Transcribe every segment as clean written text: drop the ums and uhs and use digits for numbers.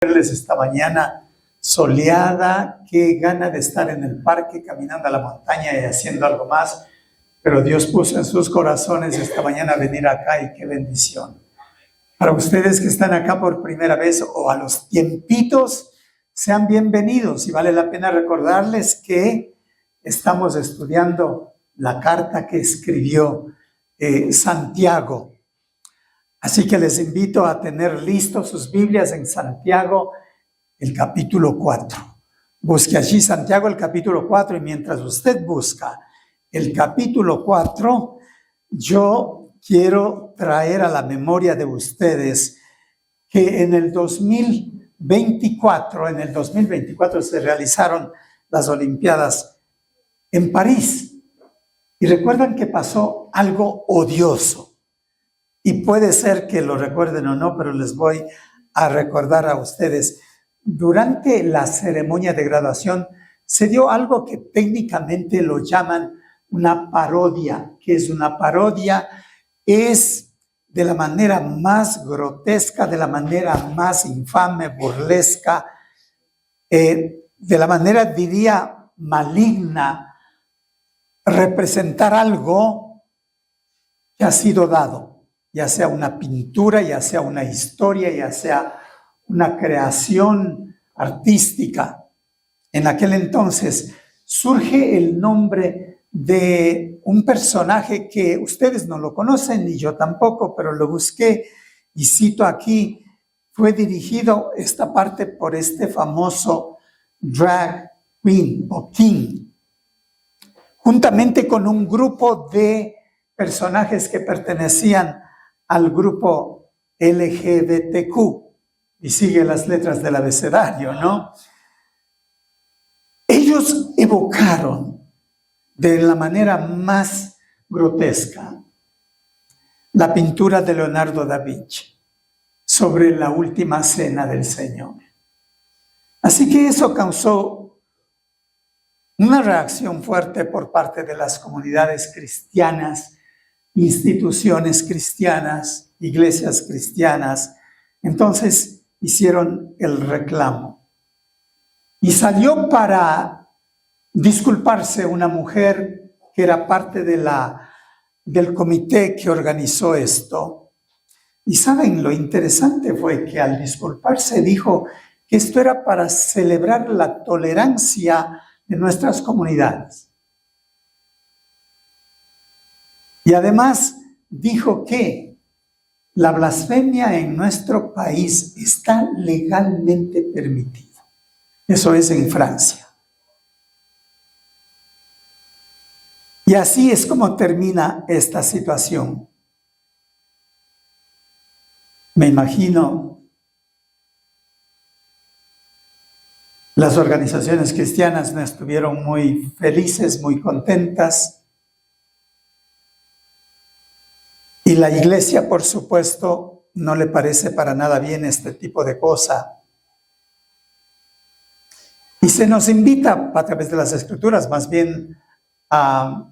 Verles esta mañana soleada, qué gana de estar en el parque, caminando a la montaña y haciendo algo más, pero Dios puso en sus corazones esta mañana venir acá y qué bendición. Para ustedes que están acá por primera vez o a los tiempitos, sean bienvenidos y vale la pena recordarles que estamos estudiando la carta que escribió Santiago. Así que les invito a tener listos sus Biblias en Santiago, el capítulo 4. Busque allí Santiago, el capítulo 4, y mientras usted busca el capítulo 4, yo quiero traer a la memoria de ustedes que en el 2024 se realizaron las Olimpiadas en París. Y recuerdan que pasó algo odioso. Y puede ser que lo recuerden o no, pero les voy a recordar a ustedes. Durante la ceremonia de graduación se dio algo que técnicamente lo llaman una parodia. ¿Qué es una parodia? Es de la manera más grotesca, de la manera más infame, burlesca, de la manera, diría, maligna, representar algo que ha sido dado. Ya sea una pintura, ya sea una historia, ya sea una creación artística. En aquel entonces surge el nombre de un personaje que ustedes no lo conocen, ni yo tampoco, pero lo busqué y cito aquí, fue dirigido esta parte por este famoso drag queen o king, juntamente con un grupo de personajes que pertenecían al grupo LGBTQ, y sigue las letras del abecedario, ¿no? Ellos evocaron de la manera más grotesca la pintura de Leonardo da Vinci sobre la última cena del Señor. Así que eso causó una reacción fuerte por parte de las comunidades cristianas, instituciones cristianas, iglesias cristianas. Entonces hicieron el reclamo. Y salió para disculparse una mujer que era parte del comité que organizó esto. Y saben, lo interesante fue que al disculparse dijo que esto era para celebrar la tolerancia de nuestras comunidades. Y además dijo que la blasfemia en nuestro país está legalmente permitida. Eso es en Francia. Y así es como termina esta situación. Me imagino las organizaciones cristianas no estuvieron muy felices, muy contentas. Y la iglesia, por supuesto, no le parece para nada bien este tipo de cosa. Y se nos invita a través de las Escrituras más bien a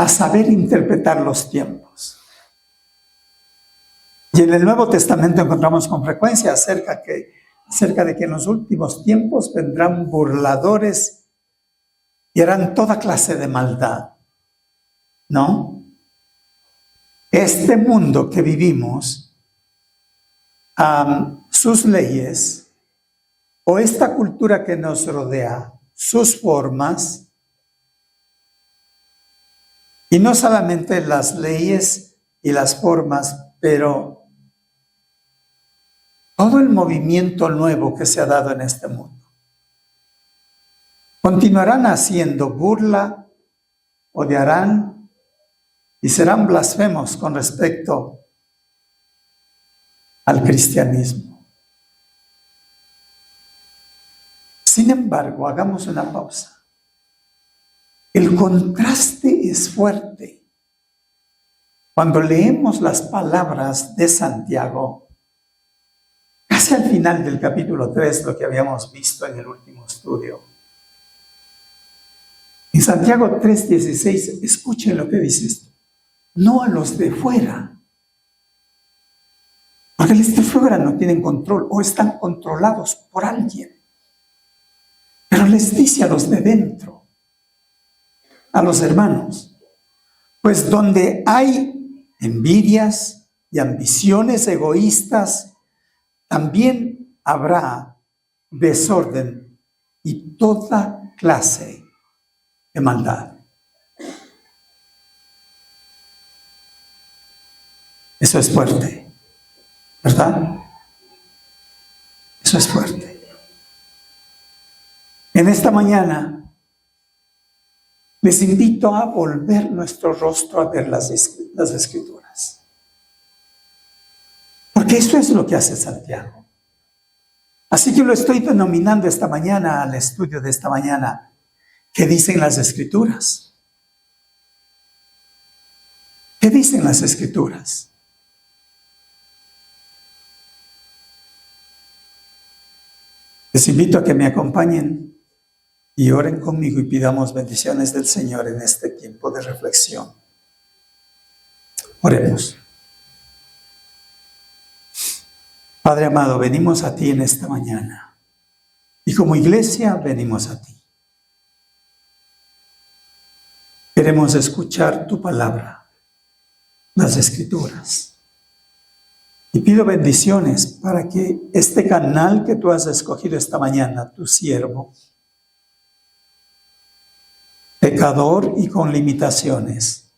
saber interpretar los tiempos. Y en el Nuevo Testamento encontramos con frecuencia acerca de que en los últimos tiempos vendrán burladores y harán toda clase de maldad. ¿No? Este mundo que vivimos, sus leyes, o esta cultura que nos rodea, sus formas, y no solamente las leyes y las formas, pero todo el movimiento nuevo que se ha dado en este mundo, continuarán haciendo burla, odiarán, y serán blasfemos con respecto al cristianismo. Sin embargo, hagamos una pausa. El contraste es fuerte. Cuando leemos las palabras de Santiago, casi al final del capítulo 3, lo que habíamos visto en el último estudio. En Santiago 3:16, escuchen lo que dice esto. No a los de fuera, Porque fuera no tienen control o están controlados por alguien. Pero les dice a los de dentro, a los hermanos, pues donde hay envidias y ambiciones egoístas, también habrá desorden y toda clase de maldad. Eso es fuerte, ¿verdad? Eso es fuerte. En esta mañana les invito a volver nuestro rostro a ver las Escrituras. Porque eso es lo que hace Santiago. Así que lo estoy denominando esta mañana, al estudio de esta mañana, ¿qué dicen las Escrituras? ¿Qué dicen las Escrituras? Les invito a que me acompañen y oren conmigo y pidamos bendiciones del Señor en este tiempo de reflexión. Oremos. Padre amado, venimos a ti en esta mañana y como iglesia venimos a ti. Queremos escuchar tu palabra, las Escrituras. Y pido bendiciones para que este canal que tú has escogido esta mañana, tu siervo, pecador y con limitaciones,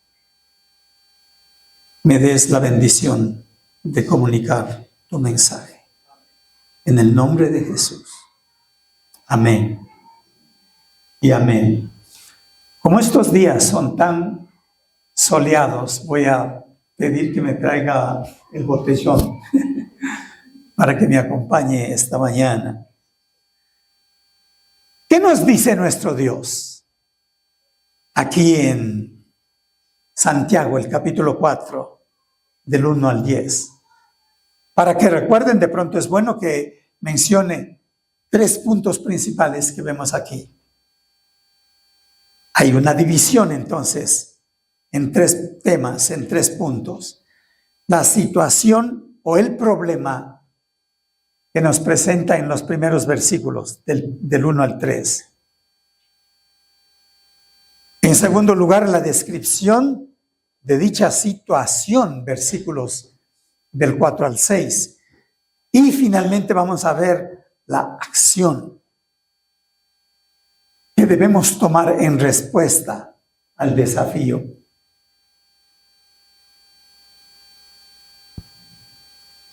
me des la bendición de comunicar tu mensaje. En el nombre de Jesús. Amén. Y amén. Como estos días son tan soleados, voy a pedir que me traiga el botellón para que me acompañe esta mañana. ¿Qué nos dice nuestro Dios? Aquí en Santiago, el capítulo 4, del 1 al 10. Para que recuerden, de pronto es bueno que mencione 3 puntos principales que vemos aquí. Hay una división entonces en 3 temas, en 3 puntos. La situación o el problema que nos presenta en los primeros versículos del 1 al 3. En segundo lugar, la descripción de dicha situación, versículos del 4 al 6. Y finalmente vamos a ver la acción que debemos tomar en respuesta al desafío.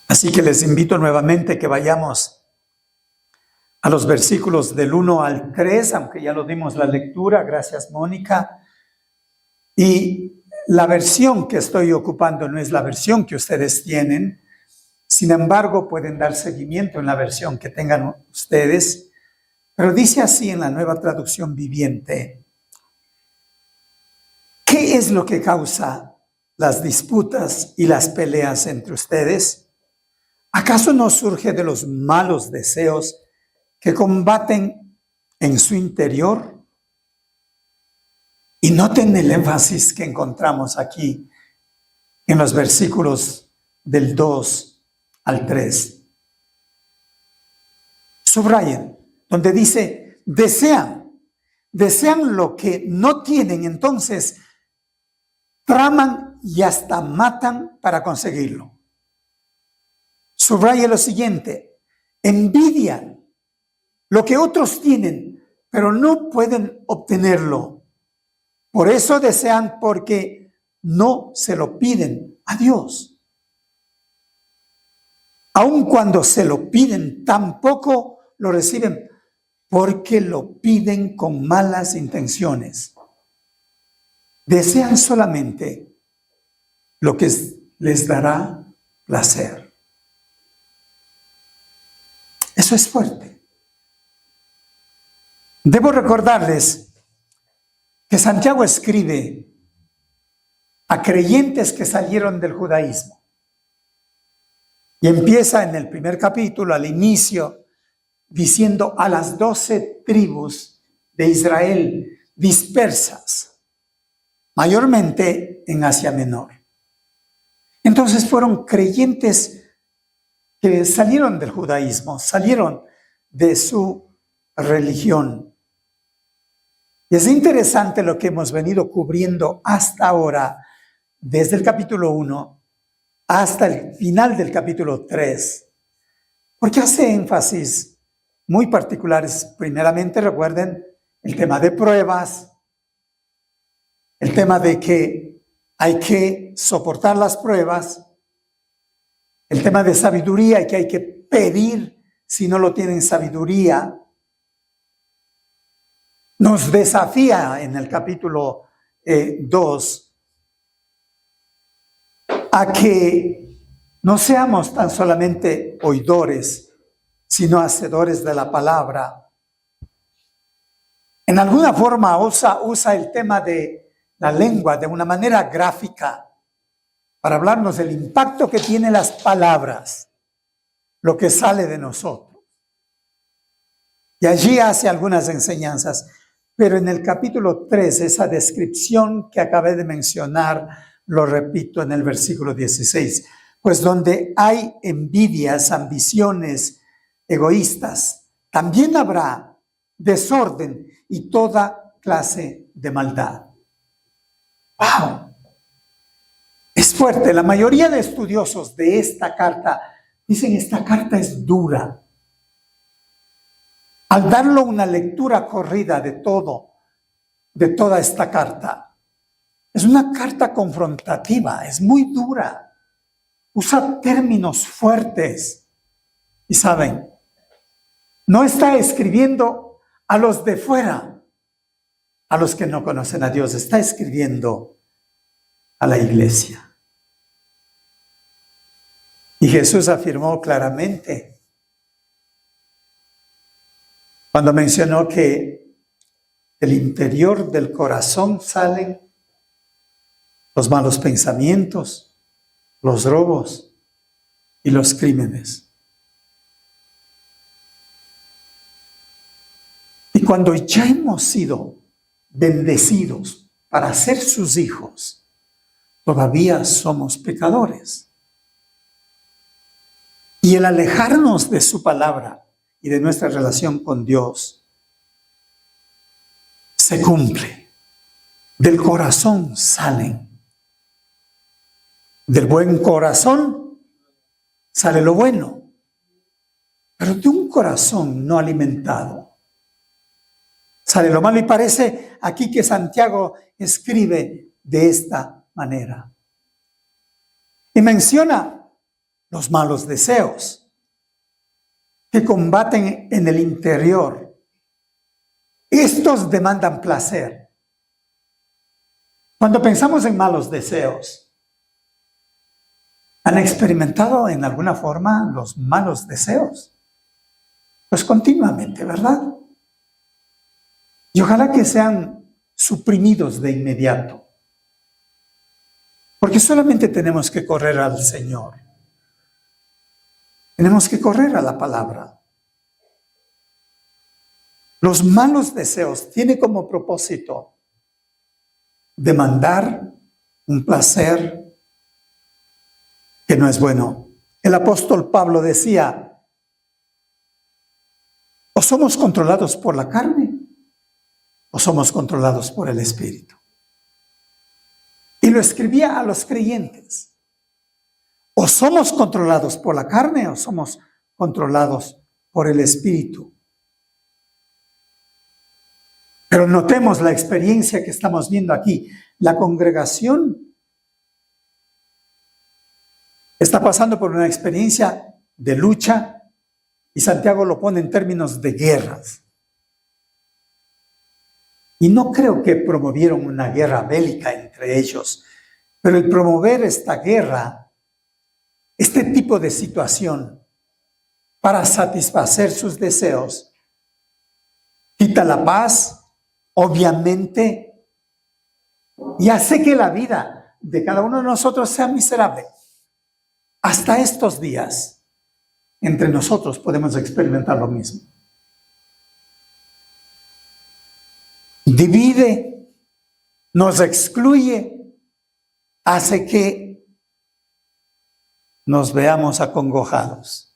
Así que les invito nuevamente que vayamos a los versículos del 1 al 3, aunque ya lo dimos la lectura, gracias Mónica. Y la versión que estoy ocupando no es la versión que ustedes tienen, sin embargo pueden dar seguimiento en la versión que tengan ustedes, pero dice así en la Nueva Traducción Viviente: ¿qué es lo que causa las disputas y las peleas entre ustedes? ¿Acaso no surge de los malos deseos que combaten en su interior? Y noten el énfasis que encontramos aquí en los versículos del 2 al 3. Subrayen, donde dice, desean lo que no tienen, entonces traman y hasta matan para conseguirlo. Subraya lo siguiente, envidian lo que otros tienen, pero no pueden obtenerlo. Por eso desean, porque no se lo piden a Dios. Aun cuando se lo piden, tampoco lo reciben, porque lo piden con malas intenciones. Desean solamente lo que les dará placer. Eso es fuerte. Debo recordarles que Santiago escribe a creyentes que salieron del judaísmo. Y empieza en el primer capítulo, al inicio, diciendo a las 12 tribus de Israel dispersas, mayormente en Asia Menor. Entonces fueron creyentes que salieron del judaísmo, salieron de su religión. Y es interesante lo que hemos venido cubriendo hasta ahora, desde el capítulo 1 hasta el final del capítulo 3, porque hace énfasis muy particulares. Primeramente, recuerden el tema de pruebas, el tema de que hay que soportar las pruebas, el tema de sabiduría y que hay que pedir si no lo tienen sabiduría. Nos desafía en el capítulo 2 a que no seamos tan solamente oidores, sino hacedores de la palabra. En alguna forma usa el tema de la lengua de una manera gráfica para hablarnos del impacto que tienen las palabras, lo que sale de nosotros. Y allí hace algunas enseñanzas, pero en el capítulo 3, esa descripción que acabé de mencionar, lo repito en el versículo 16, pues donde hay envidias, ambiciones, egoístas, también habrá desorden y toda clase de maldad. ¡Wow! Es fuerte. La mayoría de estudiosos de esta carta dicen esta carta es dura. Al darlo una lectura corrida de toda esta carta, es una carta confrontativa, es muy dura. Usa términos fuertes. Y saben, no está escribiendo a los de fuera, a los que no conocen a Dios, está escribiendo a la iglesia. Y Jesús afirmó claramente cuando mencionó que del interior del corazón salen los malos pensamientos, los robos y los crímenes. Y cuando ya hemos sido bendecidos para ser sus hijos, todavía somos pecadores. Y el alejarnos de su palabra y de nuestra relación con Dios se cumple. Del corazón salen. Del buen corazón sale lo bueno. Pero de un corazón no alimentado sale lo malo. Y parece aquí que Santiago escribe de esta manera. Y menciona los malos deseos que combaten en el interior. Estos demandan placer. Cuando pensamos en malos deseos, ¿han experimentado en alguna forma los malos deseos? Pues continuamente, ¿verdad? Y ojalá que sean suprimidos de inmediato. Porque solamente tenemos que correr al Señor. Tenemos que correr a la palabra. Los malos deseos tienen como propósito demandar un placer que no es bueno. El apóstol Pablo decía, o somos controlados por la carne, o somos controlados por el Espíritu. Y lo escribía a los creyentes. O somos controlados por la carne o somos controlados por el Espíritu. Pero notemos la experiencia que estamos viendo aquí. La congregación está pasando por una experiencia de lucha y Santiago lo pone en términos de guerras. Y no creo que promovieron una guerra bélica entre ellos, pero el promover esta guerra, este tipo de situación para satisfacer sus deseos, quita la paz, obviamente, y hace que la vida de cada uno de nosotros sea miserable. Hasta estos días, entre nosotros podemos experimentar lo mismo. Divide, nos excluye, hace que nos veamos acongojados.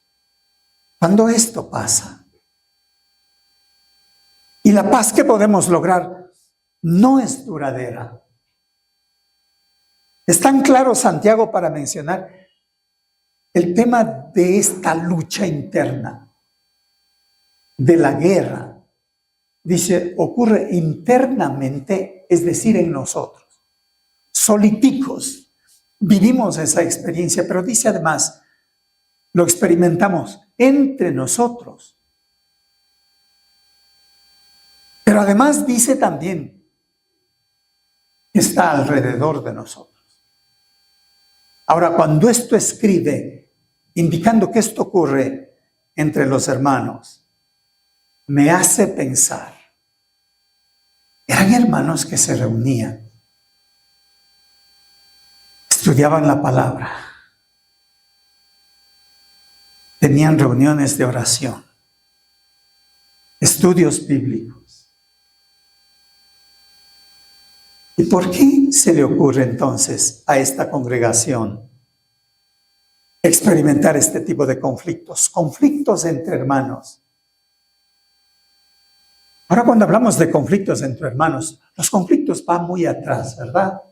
Cuando esto pasa, y la paz que podemos lograr no es duradera. Es tan claro Santiago para mencionar el tema de esta lucha interna, de la guerra. Dice, ocurre internamente, es decir, en nosotros. Soliticos, vivimos esa experiencia, pero dice además, lo experimentamos entre nosotros. Pero además dice también que está alrededor de nosotros. Ahora, cuando esto escribe, indicando que esto ocurre entre los hermanos, me hace pensar, eran hermanos que se reunían, estudiaban la palabra, tenían reuniones de oración, estudios bíblicos. ¿Y por qué se le ocurre entonces a esta congregación experimentar este tipo de conflictos? Conflictos entre hermanos. Ahora, cuando hablamos de conflictos entre hermanos, los conflictos van muy atrás, ¿verdad?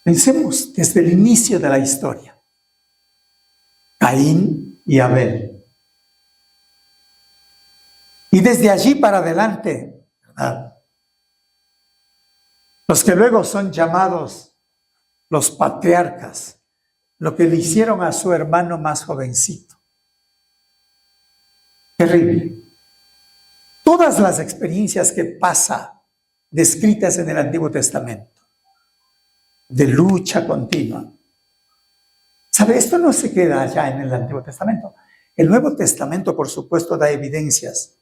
Pensemos desde el inicio de la historia. Caín y Abel. Y desde allí para adelante, ¿verdad? Los que luego son llamados los patriarcas, lo que le hicieron a su hermano más jovencito. Terrible. Todas las experiencias que pasa descritas en el Antiguo Testamento, de lucha continua. ¿Sabe? Esto no se queda allá en el Antiguo Testamento. El Nuevo Testamento, por supuesto, da evidencias.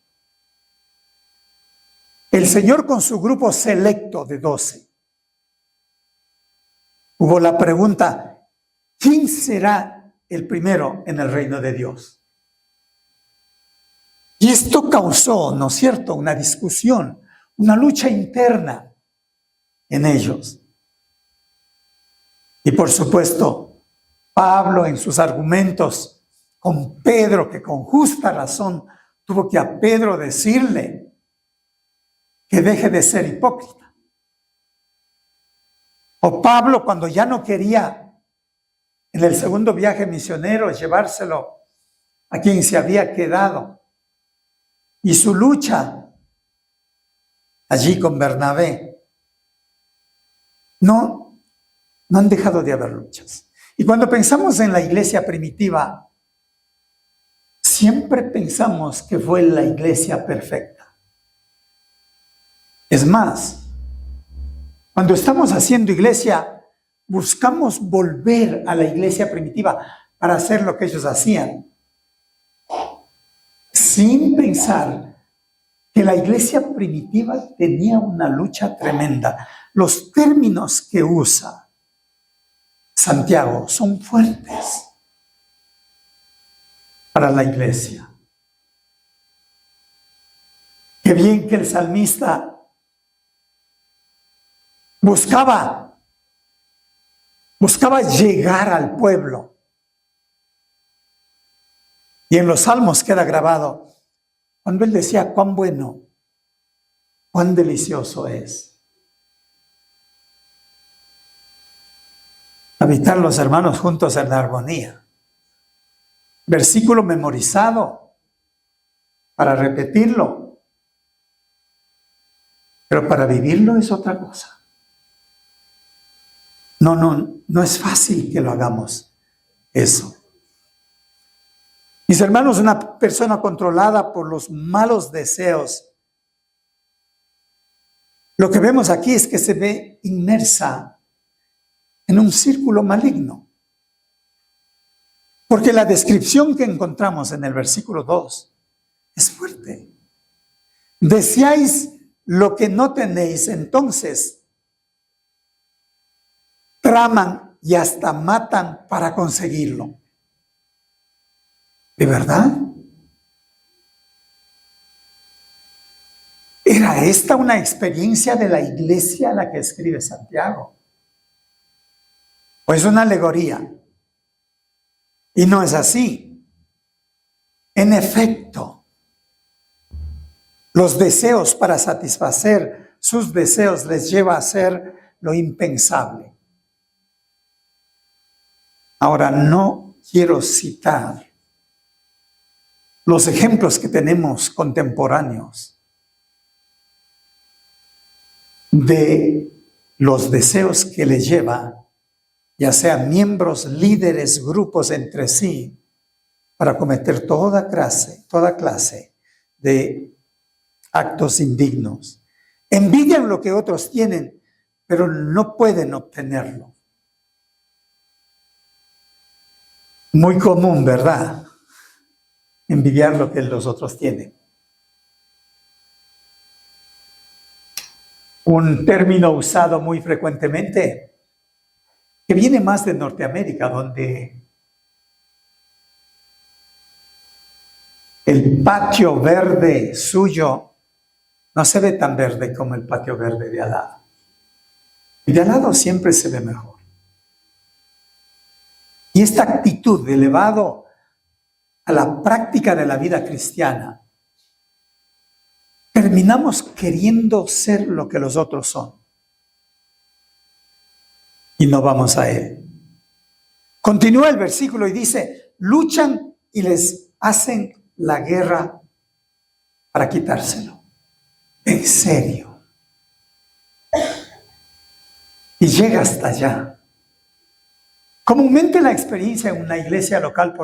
El Señor con su grupo selecto de 12. Hubo la pregunta, ¿quién será el primero en el reino de Dios? Y esto causó, ¿no es cierto?, una discusión, una lucha interna en ellos. Y por supuesto, Pablo en sus argumentos con Pedro, que con justa razón tuvo que a Pedro decirle que deje de ser hipócrita. O Pablo cuando ya no quería en el segundo viaje misionero llevárselo a quien se había quedado. Y su lucha allí con Bernabé. No han dejado de haber luchas. Y cuando pensamos en la iglesia primitiva, siempre pensamos que fue la iglesia perfecta. Es más, cuando estamos haciendo iglesia, buscamos volver a la iglesia primitiva para hacer lo que ellos hacían, sin pensar que la iglesia primitiva tenía una lucha tremenda. Los términos que usa Santiago son fuertes para la iglesia. Qué bien que el salmista buscaba llegar al pueblo. Y en los salmos queda grabado cuando él decía cuán bueno, cuán delicioso es habitar los hermanos juntos en la armonía. Versículo memorizado para repetirlo, pero para vivirlo es otra cosa. No es fácil que lo hagamos eso. Mis hermanos, una persona controlada por los malos deseos, lo que vemos aquí es que se ve inmersa en un círculo maligno. Porque la descripción que encontramos en el versículo 2 es fuerte. Deseáis lo que no tenéis, entonces traman y hasta matan para conseguirlo. ¿De verdad? ¿Era esta una experiencia de la iglesia a la que escribe Santiago? ¿O es una alegoría? Y no es así. En efecto, los deseos para satisfacer sus deseos les lleva a hacer lo impensable. Ahora, no quiero citar los ejemplos que tenemos contemporáneos de los deseos que le lleva, ya sean miembros, líderes, grupos entre sí, para cometer toda clase de actos indignos. Envidian lo que otros tienen, pero no pueden obtenerlo. Muy común, ¿verdad? Envidiar lo que los otros tienen. Un término usado muy frecuentemente, que viene más de Norteamérica, donde el patio verde suyo no se ve tan verde como el patio verde de al lado. Y de al lado siempre se ve mejor. Y esta actitud de elevado a la práctica de la vida cristiana, terminamos queriendo ser lo que los otros son. Y no vamos a Él. Continúa el versículo y dice, luchan y les hacen la guerra para quitárselo. En serio. Y llega hasta allá. Comúnmente la experiencia en una iglesia local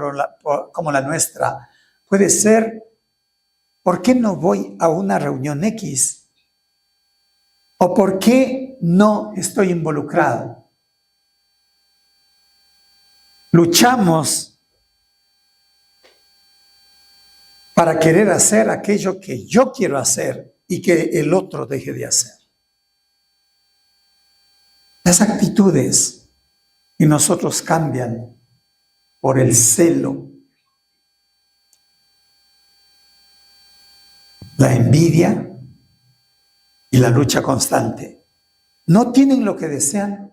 como la nuestra puede ser, ¿por qué no voy a una reunión X? ¿O por qué no estoy involucrado? Luchamos para querer hacer aquello que yo quiero hacer y que el otro deje de hacer. Las actitudes en nosotros cambian por el celo, la envidia y la lucha constante. No tienen lo que desean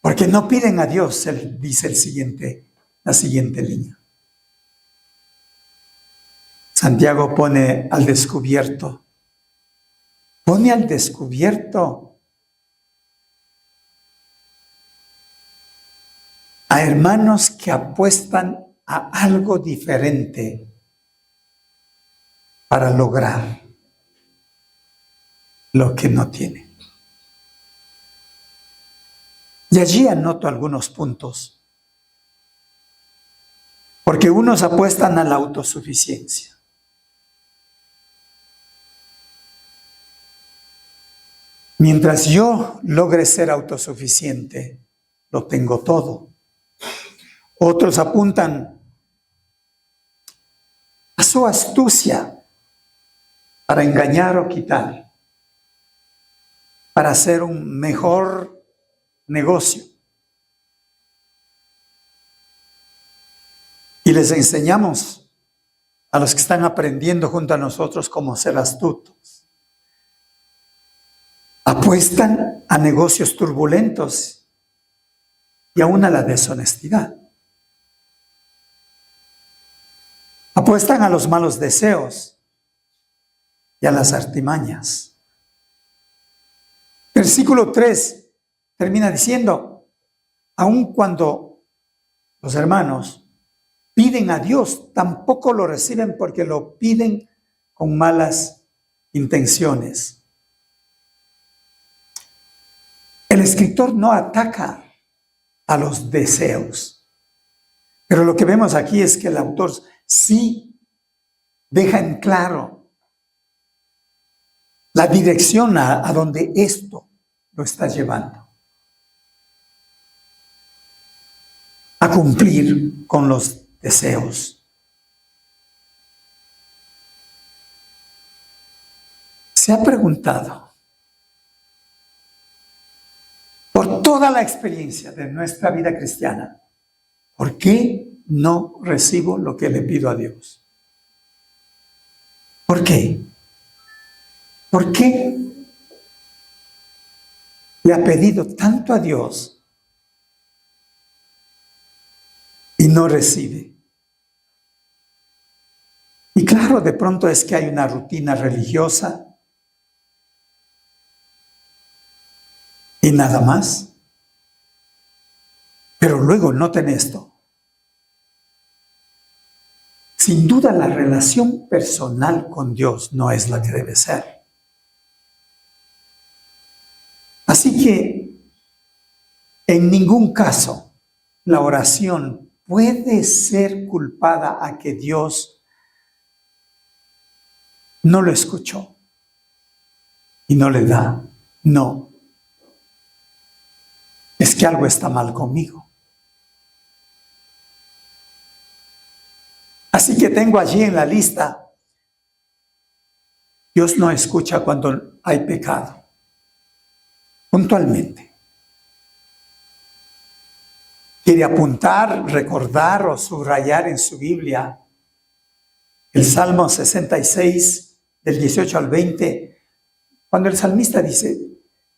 porque no piden a Dios, dice la siguiente línea. Santiago pone al descubierto a hermanos que apuestan a algo diferente para lograr lo que no tienen. Y allí anoto algunos puntos, porque unos apuestan a la autosuficiencia. Mientras yo logre ser autosuficiente, lo tengo todo. Otros apuntan a su astucia para engañar o quitar, para hacer un mejor negocio. Y les enseñamos a los que están aprendiendo junto a nosotros cómo ser astutos. Apuestan a negocios turbulentos y aún a la deshonestidad. Apuestan a los malos deseos y a las artimañas. Versículo 3 termina diciendo, aun cuando los hermanos piden a Dios, tampoco lo reciben porque lo piden con malas intenciones. El escritor no ataca a los deseos, pero lo que vemos aquí es que el autor sí deja en claro la dirección a donde esto lo está llevando. A cumplir con los deseos. ¿Se ha preguntado por toda la experiencia de nuestra vida cristiana, por qué no recibo lo que le pido a Dios? ¿Por qué? ¿Por qué le ha pedido tanto a Dios y no recibe? Y claro, de pronto es que hay una rutina religiosa y nada más. Pero luego noten esto. Sin duda la relación personal con Dios no es la que debe ser. Así que en ningún caso la oración puede ser culpada a que Dios no lo escuchó y no le da. No. Es que algo está mal conmigo. Así que tengo allí en la lista, Dios no escucha cuando hay pecado, puntualmente. Quiere apuntar, recordar o subrayar en su Biblia el Salmo 66, del 18 al 20, cuando el salmista dice,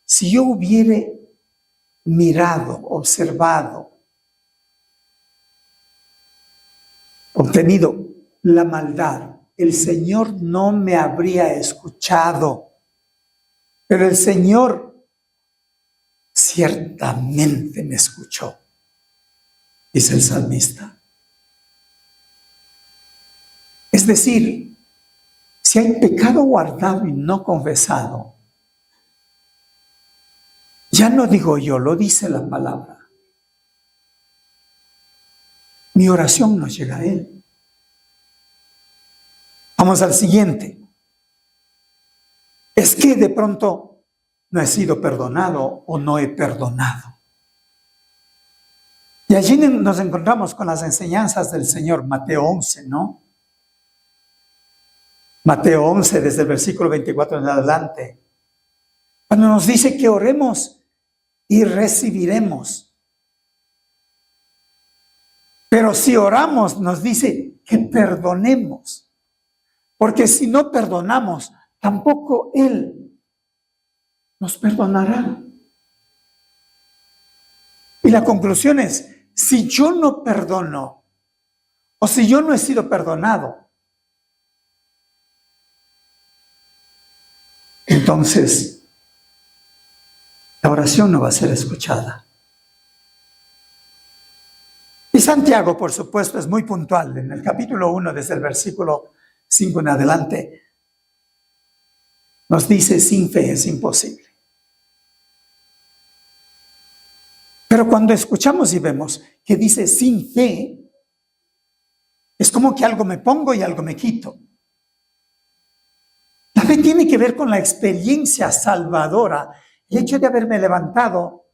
si yo hubiere mirado, observado, obtenido la maldad, el Señor no me habría escuchado, pero el Señor ciertamente me escuchó, dice el salmista. Es decir, si hay pecado guardado y no confesado, ya no digo yo, lo dice la palabra. Mi oración no llega a Él. Vamos al siguiente. Es que de pronto no he sido perdonado o no he perdonado. Y allí nos encontramos con las enseñanzas del Señor, Mateo 11, ¿no? Mateo 11, desde el versículo 24 en adelante. Cuando nos dice que oremos y recibiremos. Pero si oramos, nos dice que perdonemos. Porque si no perdonamos, tampoco Él nos perdonará. Y la conclusión es, si yo no perdono, o si yo no he sido perdonado, entonces la oración no va a ser escuchada. Y Santiago, por supuesto, es muy puntual. En el capítulo 1, desde el versículo 5 en adelante, nos dice, sin fe es imposible. Pero cuando escuchamos y vemos que dice sin fe, es como que algo me pongo y algo me quito. La fe tiene que ver con la experiencia salvadora, el hecho de haberme levantado,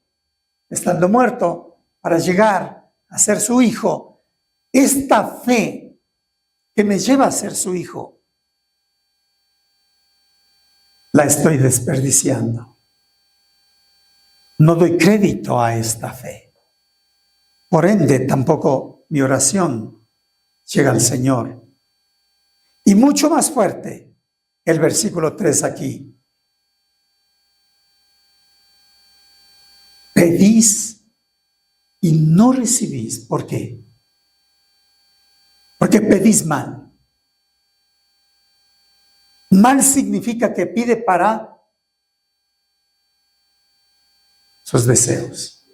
estando muerto, para llegar a ser su hijo. Esta fe que me lleva a ser su hijo, la estoy desperdiciando. No doy crédito a esta fe. Por ende, tampoco mi oración llega al Señor. Y mucho más fuerte, el versículo 3 aquí. Pedís y no recibís. ¿Por qué? Porque pedís mal. Mal significa que pide para sus deseos,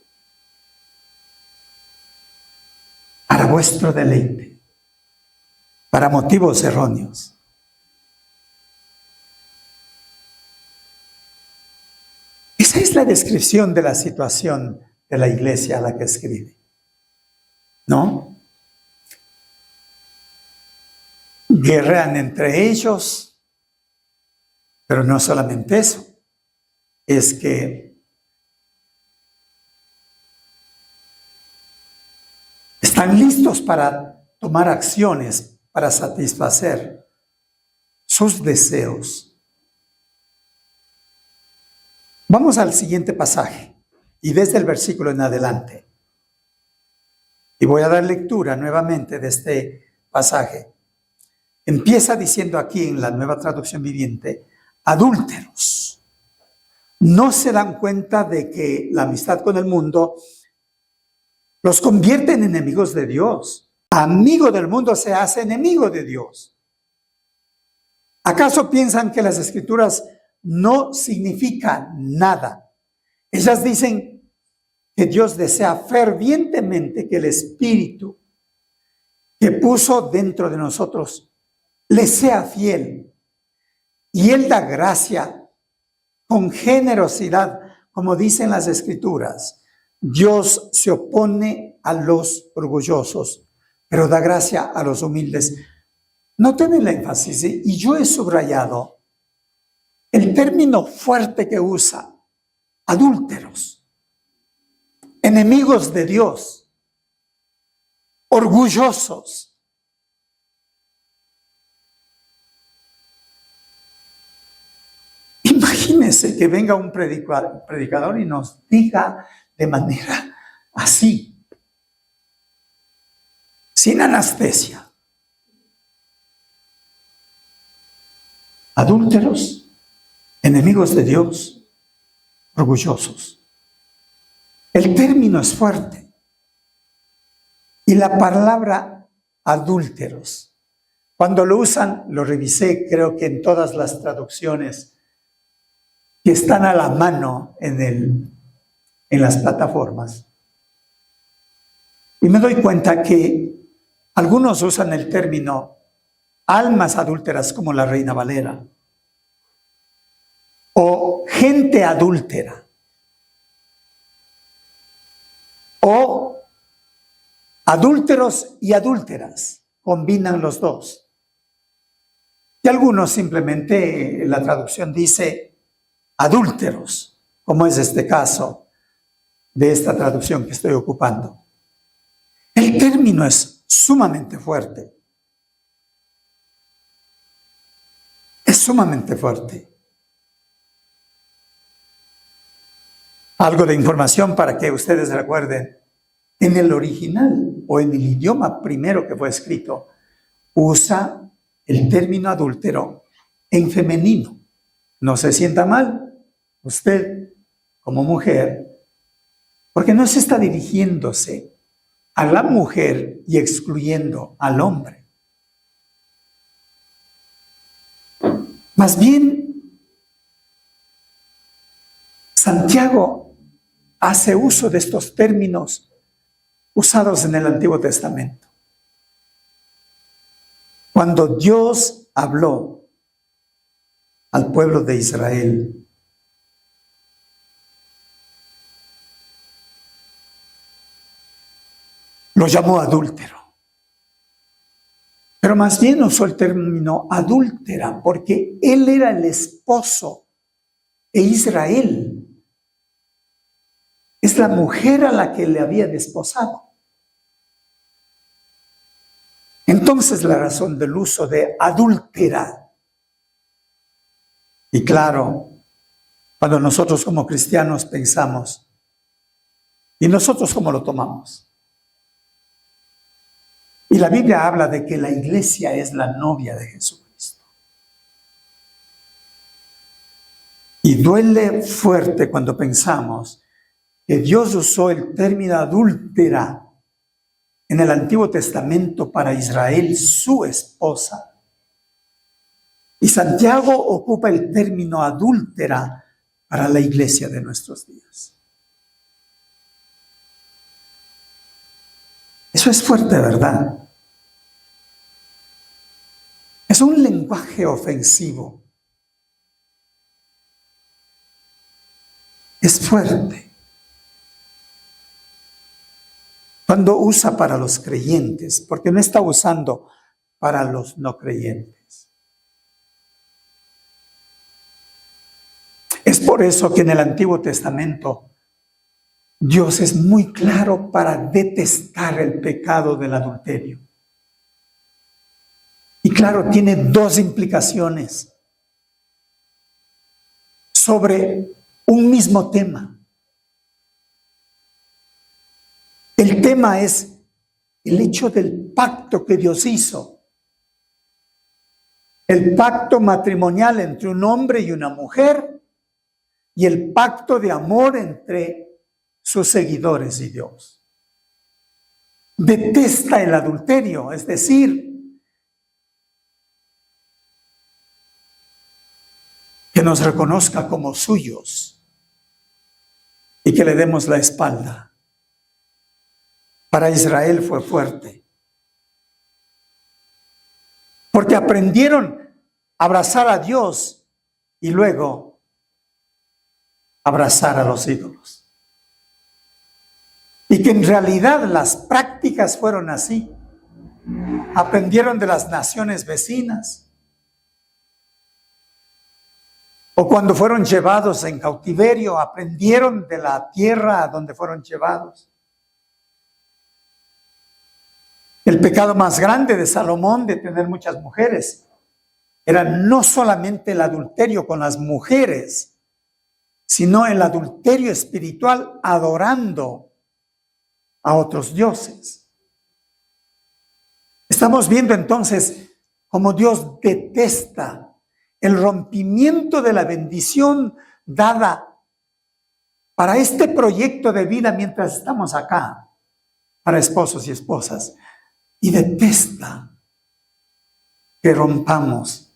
para vuestro deleite, para motivos erróneos. Esa es la descripción de la situación de la iglesia a la que escribe, ¿no? Guerrean entre ellos, pero no solamente eso, es que están listos para tomar acciones para satisfacer sus deseos. Vamos al siguiente pasaje y desde el versículo en adelante. Y voy a dar lectura nuevamente de este pasaje. Empieza diciendo aquí en la Nueva Traducción Viviente, adúlteros, ¿no se dan cuenta de que la amistad con el mundo los convierte en enemigos de Dios? Amigo del mundo se hace enemigo de Dios. ¿Acaso piensan que las Escrituras no significan nada? Ellas dicen que Dios desea fervientemente que el Espíritu que puso dentro de nosotros le sea fiel. Y Él da gracia con generosidad, como dicen las Escrituras. Dios se opone a los orgullosos, pero da gracia a los humildes. Noten el énfasis, y yo he subrayado el término fuerte que usa: adúlteros, enemigos de Dios, orgullosos. Imagínense que venga un predicador y nos diga de manera así, sin anestesia: adúlteros, enemigos de Dios, orgullosos. El término es fuerte. Y la palabra adúlteros, cuando lo usan, lo revisé, creo que en todas las traducciones que están a la mano en las plataformas. Y me doy cuenta que algunos usan el término almas adúlteras, como la Reina Valera, o gente adúltera, o adúlteros y adúlteras, combinan los dos. Y algunos simplemente, la traducción dice adúlteros, como es este caso de esta traducción que estoy ocupando. El término es sumamente fuerte. Es sumamente fuerte. Algo de información para que ustedes recuerden. En el original o en el idioma primero que fue escrito, usa el término adúltero en femenino. No se sienta mal usted como mujer, porque no se está dirigiéndose a la mujer y excluyendo al hombre. Más bien, Santiago hace uso de estos términos usados en el Antiguo Testamento. Cuando Dios habló al pueblo de Israel, lo llamó adúltero. Pero más bien usó el término adúltera porque él era el esposo e Israel es la mujer a la que le había desposado. Entonces, la razón del uso de adúltera. Y claro, cuando nosotros como cristianos pensamos, ¿y nosotros cómo lo tomamos? Y la Biblia habla de que la iglesia es la novia de Jesucristo. Y duele fuerte cuando pensamos que Dios usó el término adúltera en el Antiguo Testamento para Israel, su esposa. Y Santiago ocupa el término adúltera para la iglesia de nuestros días. Eso es fuerte, ¿verdad? Es un lenguaje ofensivo. Es fuerte. Cuando usa para los creyentes, porque no está usando para los no creyentes. Es por eso que en el Antiguo Testamento Dios es muy claro para detestar el pecado del adulterio. Y claro, tiene dos implicaciones sobre un mismo tema. El tema es el hecho del pacto que Dios hizo. El pacto matrimonial entre un hombre y una mujer y el pacto de amor entre sus seguidores y Dios. Detesta el adulterio, es decir, que nos reconozca como suyos y que le demos la espalda. Para Israel fue fuerte, porque aprendieron a abrazar a Dios y luego abrazar a los ídolos. Y que en realidad las prácticas fueron así. Aprendieron de las naciones vecinas. O cuando fueron llevados en cautiverio, aprendieron de la tierra a donde fueron llevados. El pecado más grande de Salomón de tener muchas mujeres era no solamente el adulterio con las mujeres, sino el adulterio espiritual adorando a otros dioses. Estamos viendo entonces cómo Dios detesta el rompimiento de la bendición dada para este proyecto de vida mientras estamos acá, para esposos y esposas, y detesta que rompamos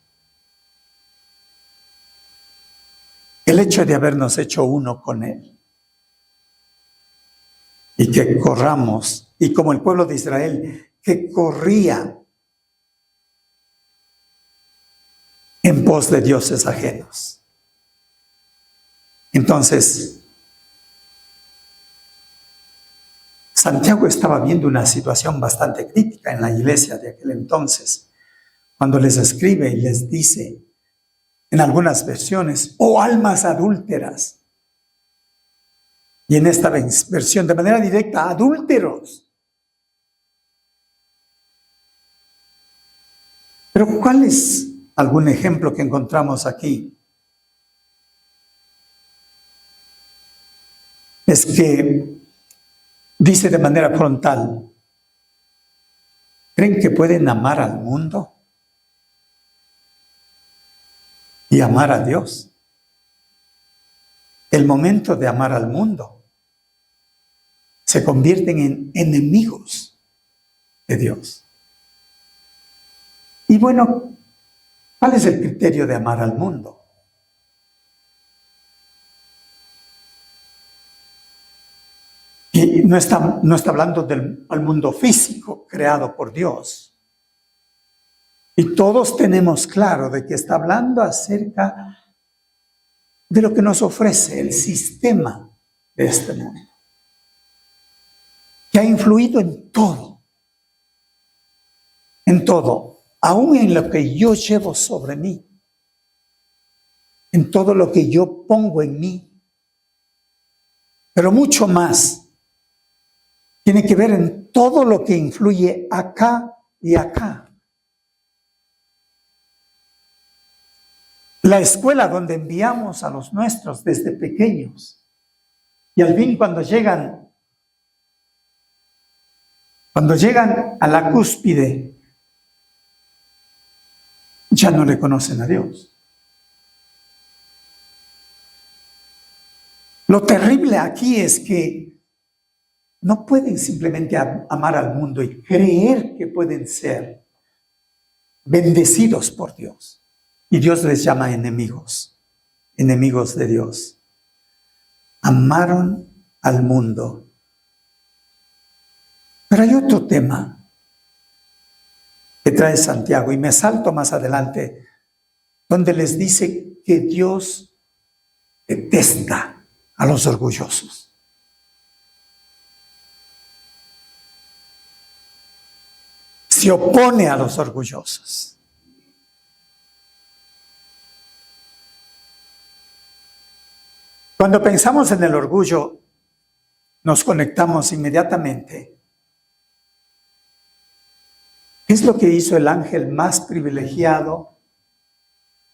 el hecho de habernos hecho uno con Él y que corramos, y como el pueblo de Israel que corría en pos de dioses ajenos. Entonces, Santiago estaba viendo una situación bastante crítica en la iglesia de aquel entonces, cuando les escribe y les dice, en algunas versiones, oh almas adúlteras, y en esta versión de manera directa, adúlteros. Pero ¿cuál es algún ejemplo que encontramos aquí? Es que dice de manera frontal, ¿creen que pueden amar al mundo y amar a Dios? El momento de amar al mundo se convierten en enemigos de Dios. Y bueno, ¿cuál es el criterio de amar al mundo? Y no está hablando al mundo físico creado por Dios. Y todos tenemos claro de que está hablando acerca de lo que nos ofrece el sistema de este mundo, que ha influido en todo, aún en lo que yo llevo sobre mí, en todo lo que yo pongo en mí, pero mucho más. Tiene que ver en todo lo que influye acá y acá. La escuela donde enviamos a los nuestros desde pequeños. Y al fin cuando llegan a la cúspide, ya no le conocen a Dios. Lo terrible aquí es que no pueden simplemente amar al mundo y creer que pueden ser bendecidos por Dios. Y Dios les llama enemigos de Dios. Amaron al mundo. Pero hay otro tema que trae Santiago, y me salto más adelante, donde les dice que Dios detesta a los orgullosos. Se opone a los orgullosos. Cuando pensamos en el orgullo, nos conectamos inmediatamente. ¿Qué es lo que hizo el ángel más privilegiado,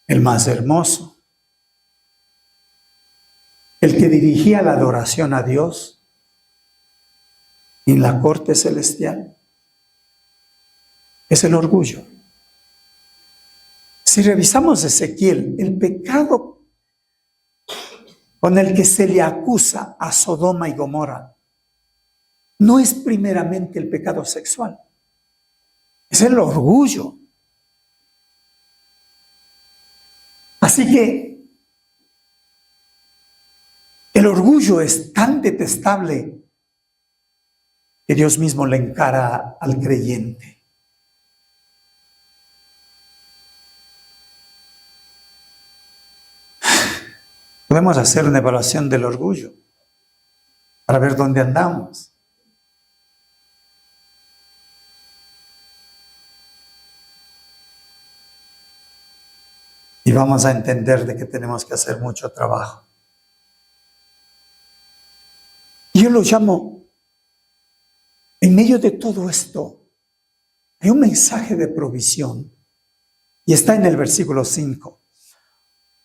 el más hermoso, el que dirigía la adoración a Dios en la corte celestial? Es el orgullo. Si revisamos Ezequiel, el pecado con el que se le acusa a Sodoma y Gomorra no es primeramente el pecado sexual, es el orgullo. Así que orgullo es tan detestable que Dios mismo le encara al creyente. Podemos hacer una evaluación del orgullo para ver dónde andamos. Y vamos a entender de que tenemos que hacer mucho trabajo. Yo lo llamo, en medio de todo esto, hay un mensaje de provisión. Y está en el versículo 5.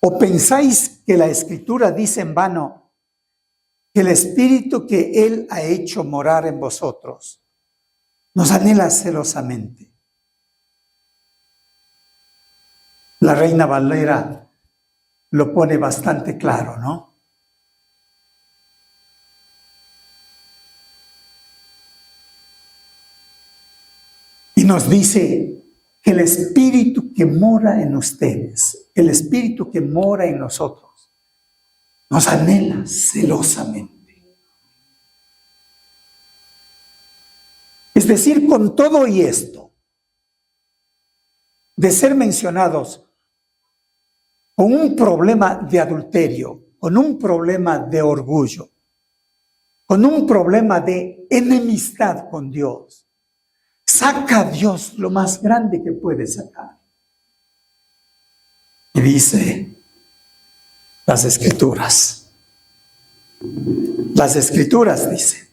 ¿O pensáis que la Escritura dice en vano que el Espíritu que Él ha hecho morar en vosotros nos anhela celosamente? La Reina Valera lo pone bastante claro, ¿no? Y nos dice que el Espíritu que mora en ustedes, el Espíritu que mora en nosotros, nos anhela celosamente. Es decir, con todo y esto, de ser mencionados con un problema de adulterio, con un problema de orgullo, con un problema de enemistad con Dios, saca a Dios lo más grande que puede sacar. Y dice, las Escrituras. Las Escrituras dicen.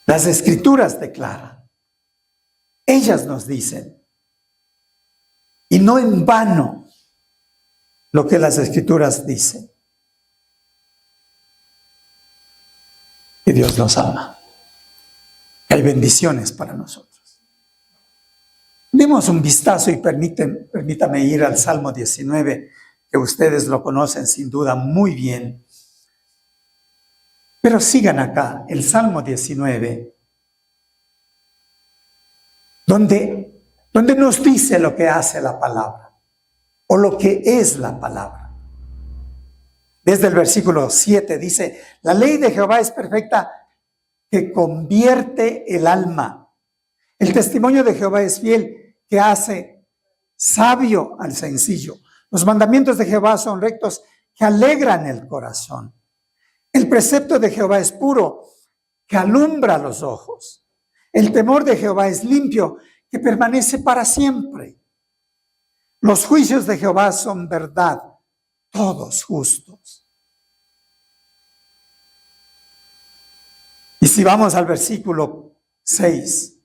Las Escrituras declaran. Ellas nos dicen. Y no en vano lo que las Escrituras dicen. Que Dios nos ama. Hay bendiciones para nosotros. Demos un vistazo y permítame ir al Salmo 19, que ustedes lo conocen sin duda muy bien. Pero sigan acá, el Salmo 19, donde nos dice lo que hace la palabra, o lo que es la palabra. Desde el versículo 7 dice, la ley de Jehová es perfecta, que convierte el alma. El testimonio de Jehová es fiel, que hace sabio al sencillo. Los mandamientos de Jehová son rectos, que alegran el corazón. El precepto de Jehová es puro, que alumbra los ojos. El temor de Jehová es limpio, que permanece para siempre. Los juicios de Jehová son verdad, todos justos. Y si vamos al versículo 6,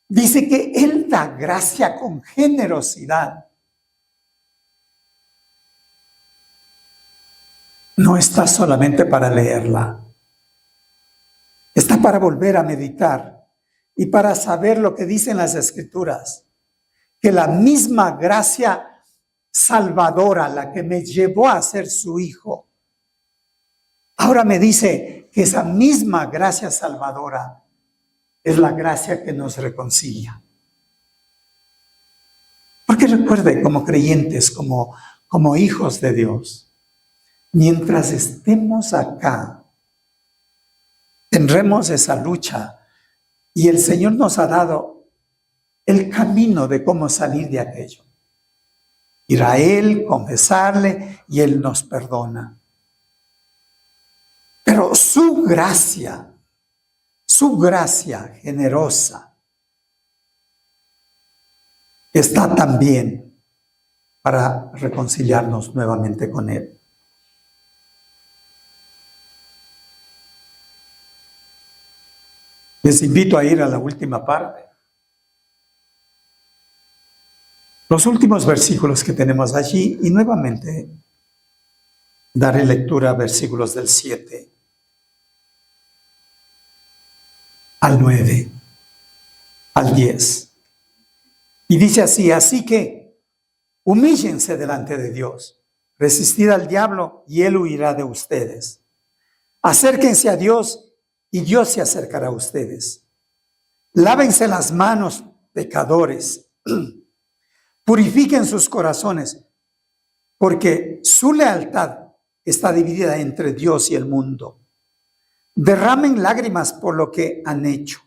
dice que Él da gracia con generosidad. No está solamente para leerla, está para volver a meditar y para saber lo que dicen las Escrituras, que la misma gracia salvadora, la que me llevó a ser su hijo, ahora me dice que esa misma gracia salvadora es la gracia que nos reconcilia. Porque recuerde, como creyentes, como hijos de Dios, mientras estemos acá, tendremos esa lucha y el Señor nos ha dado el camino de cómo salir de aquello. Ir a Él, confesarle y Él nos perdona. Pero su gracia generosa está también para reconciliarnos nuevamente con Él. Les invito a ir a la última parte. Los últimos versículos que tenemos allí y nuevamente daré lectura a versículos del 7 al 9, al 10. Y dice así, así que humíllense delante de Dios, resistid al diablo y él huirá de ustedes. Acérquense a Dios y Dios se acercará a ustedes. Lávense las manos, pecadores. Purifiquen sus corazones, porque su lealtad está dividida entre Dios y el mundo. Derramen lágrimas por lo que han hecho.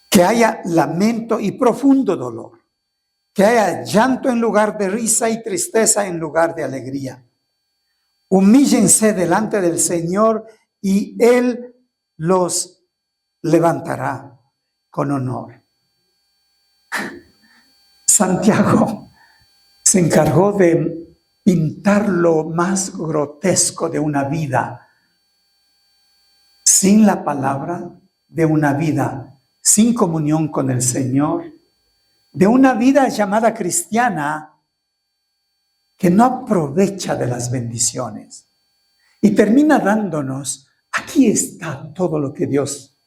Que haya lamento y profundo dolor. Que haya llanto en lugar de risa y tristeza en lugar de alegría. Humíllense delante del Señor y Él los levantará con honor. Santiago se encargó de pintar lo más grotesco de una vida sin la palabra, de una vida sin comunión con el Señor, de una vida llamada cristiana que no aprovecha de las bendiciones y termina dándonos, aquí está todo lo que Dios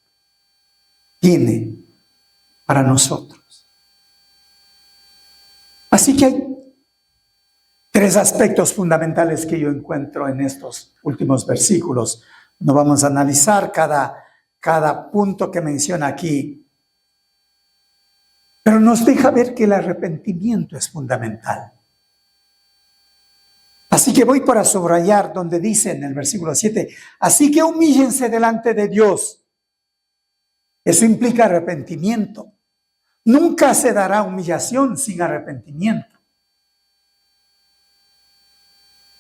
tiene para nosotros. Así que hay 3 aspectos fundamentales que yo encuentro en estos últimos versículos. No vamos a analizar cada punto que menciona aquí, pero nos deja ver que el arrepentimiento es fundamental. Así que voy para subrayar donde dice en el versículo 7, así que humíllense delante de Dios. Eso implica arrepentimiento. Nunca se dará humillación sin arrepentimiento.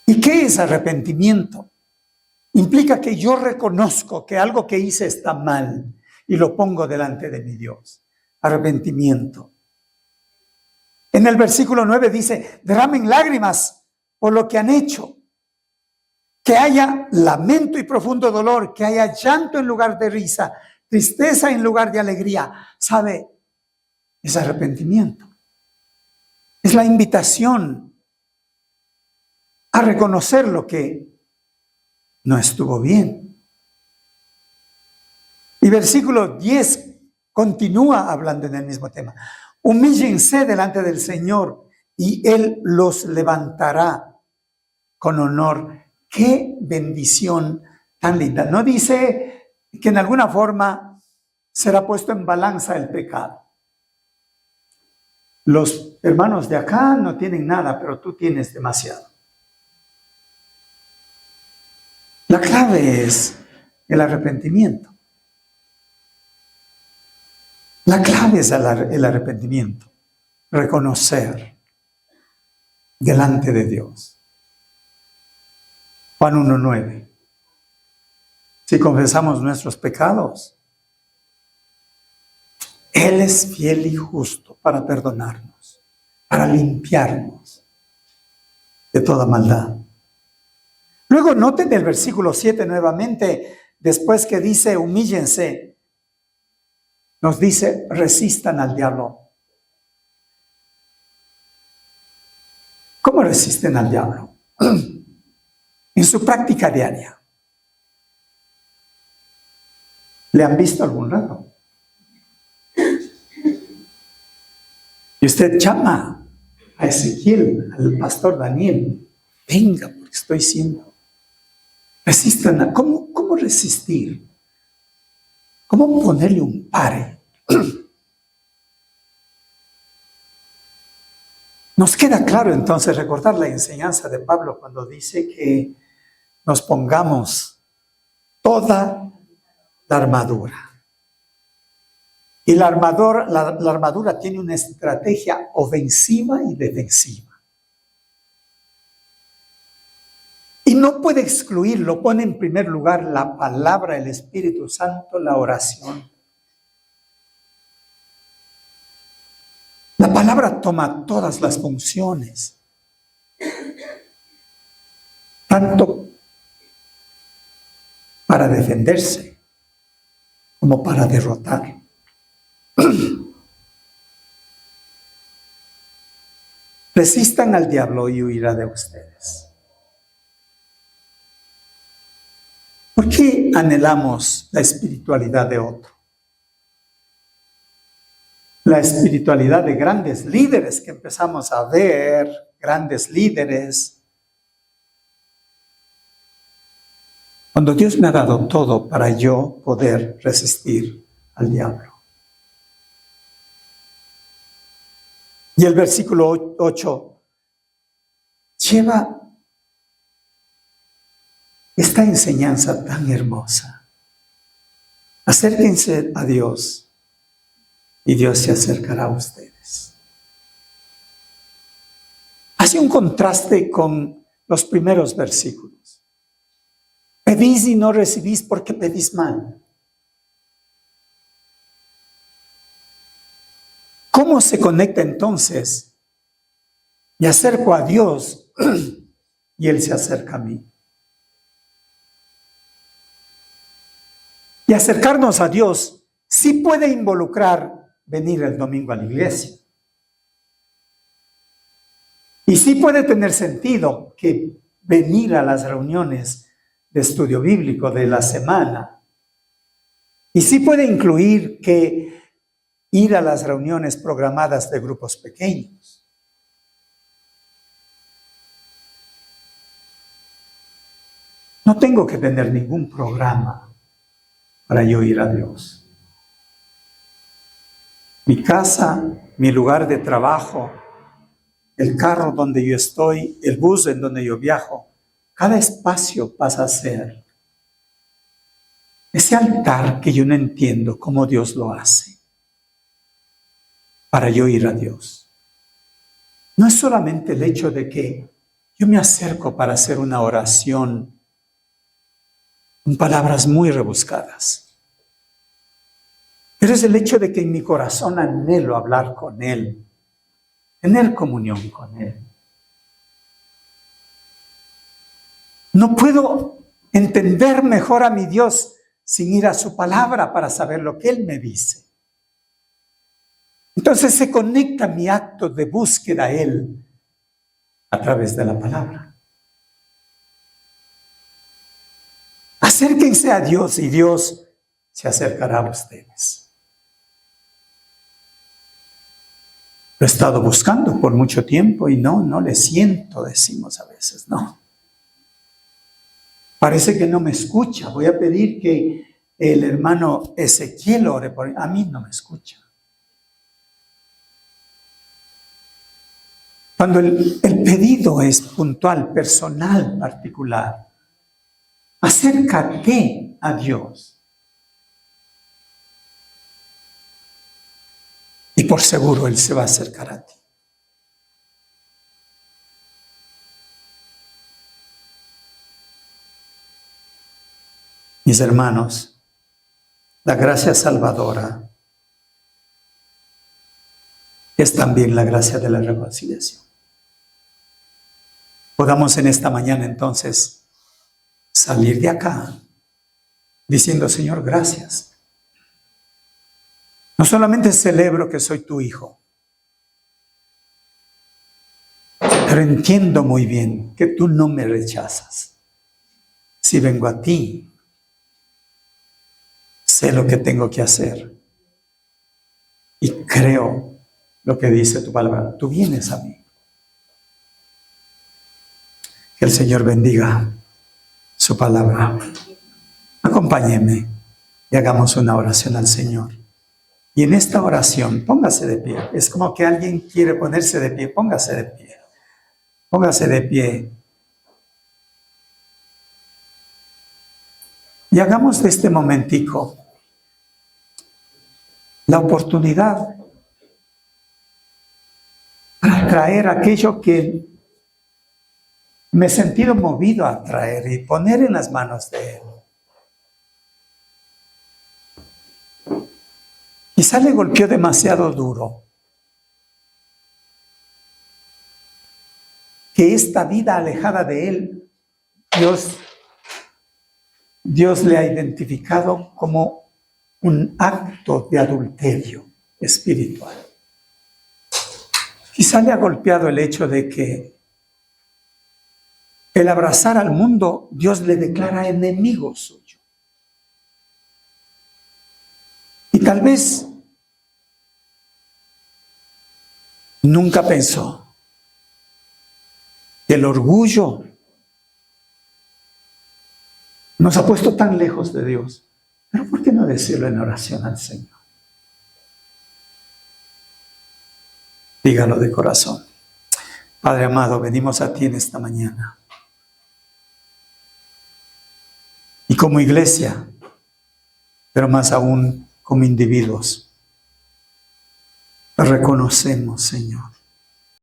¿Y qué es arrepentimiento? Implica que yo reconozco que algo que hice está mal y lo pongo delante de mi Dios. Arrepentimiento. En el versículo 9 dice, derramen lágrimas por lo que han hecho. Que haya lamento y profundo dolor, que haya llanto en lugar de risa, tristeza en lugar de alegría. ¿Sabe? Es arrepentimiento. Es la invitación a reconocer lo que no estuvo bien. Y versículo 10 continúa hablando en el mismo tema. Humíllense delante del Señor y Él los levantará con honor. ¡Qué bendición tan linda! No dice que en alguna forma será puesto en balanza el pecado. Los hermanos de acá no tienen nada, pero tú tienes demasiado. La clave es el arrepentimiento. La clave es el arrepentimiento. Reconocer delante de Dios. Juan 1:9. Si confesamos nuestros pecados, Él es fiel y justo para perdonarnos, para limpiarnos de toda maldad. Luego noten el versículo 7 nuevamente, después que dice humíllense, nos dice resistan al diablo. ¿Cómo resisten al diablo? En su práctica diaria. ¿Le han visto algún rato? Y usted llama a Ezequiel, al pastor Daniel, venga, porque estoy siendo. Resistan. ¿Cómo resistir? ¿Cómo ponerle un pare? Nos queda claro entonces recordar la enseñanza de Pablo cuando dice que nos pongamos toda la armadura. Y la armadura tiene una estrategia ofensiva y defensiva. Y no puede excluirlo, pone en primer lugar la palabra, el Espíritu Santo, la oración. La palabra toma todas las funciones, tanto para defenderse como para derrotar. Resistan al diablo y huirá de ustedes. ¿Por qué anhelamos la espiritualidad de otro? La espiritualidad de grandes líderes que empezamos a ver, grandes líderes. Cuando Dios me ha dado todo para yo poder resistir al diablo. Y el versículo 8 lleva esta enseñanza tan hermosa. Acérquense a Dios y Dios se acercará a ustedes. Hace un contraste con los primeros versículos. Pedís y no recibís porque pedís mal. ¿Cómo se conecta entonces? Me acerco a Dios y Él se acerca a mí. Y acercarnos a Dios sí puede involucrar venir el domingo a la iglesia. Y sí puede tener sentido que venir a las reuniones de estudio bíblico de la semana. Y sí puede incluir que ir a las reuniones programadas de grupos pequeños. No tengo que tener ningún programa para yo ir a Dios. Mi casa, mi lugar de trabajo, el carro donde yo estoy, el bus en donde yo viajo, cada espacio pasa a ser ese altar que yo no entiendo cómo Dios lo hace para yo ir a Dios. No es solamente el hecho de que yo me acerco para hacer una oración con palabras muy rebuscadas, pero es el hecho de que en mi corazón anhelo hablar con Él, tener comunión con Él. No puedo entender mejor a mi Dios sin ir a su palabra para saber lo que Él me dice. Entonces se conecta mi acto de búsqueda a Él a través de la palabra. Acérquense a Dios y Dios se acercará a ustedes. Lo he estado buscando por mucho tiempo y no le siento, decimos a veces, no. Parece que no me escucha. Voy a pedir que el hermano Ezequiel ore por mí. A mí no me escucha. Cuando el pedido es puntual, personal, particular, acércate a Dios. Y por seguro Él se va a acercar a ti. Mis hermanos, la gracia salvadora es también la gracia de la reconciliación. Podamos en esta mañana entonces salir de acá diciendo, Señor, gracias. No solamente celebro que soy tu hijo, pero entiendo muy bien que tú no me rechazas. Si vengo a ti, sé lo que tengo que hacer y creo lo que dice tu palabra. Tú vienes a mí. Que el Señor bendiga su palabra. Acompáñeme y hagamos una oración al Señor. Y en esta oración, póngase de pie. Es como que alguien quiere ponerse de pie. Póngase de pie. Póngase de pie. Y hagamos de este momentico la oportunidad para traer aquello que me he sentido movido a traer y poner en las manos de Él. Quizá le golpeó demasiado duro que esta vida alejada de Él, Dios le ha identificado como un acto de adulterio espiritual. Quizá le ha golpeado el hecho de que el abrazar al mundo, Dios le declara enemigo suyo. Y tal vez nunca pensó que el orgullo nos ha puesto tan lejos de Dios. Pero ¿por qué no decirlo en oración al Señor? Dígalo de corazón. Padre amado, venimos a ti en esta mañana. y como iglesia, pero más aún como individuos. Reconocemos, Señor,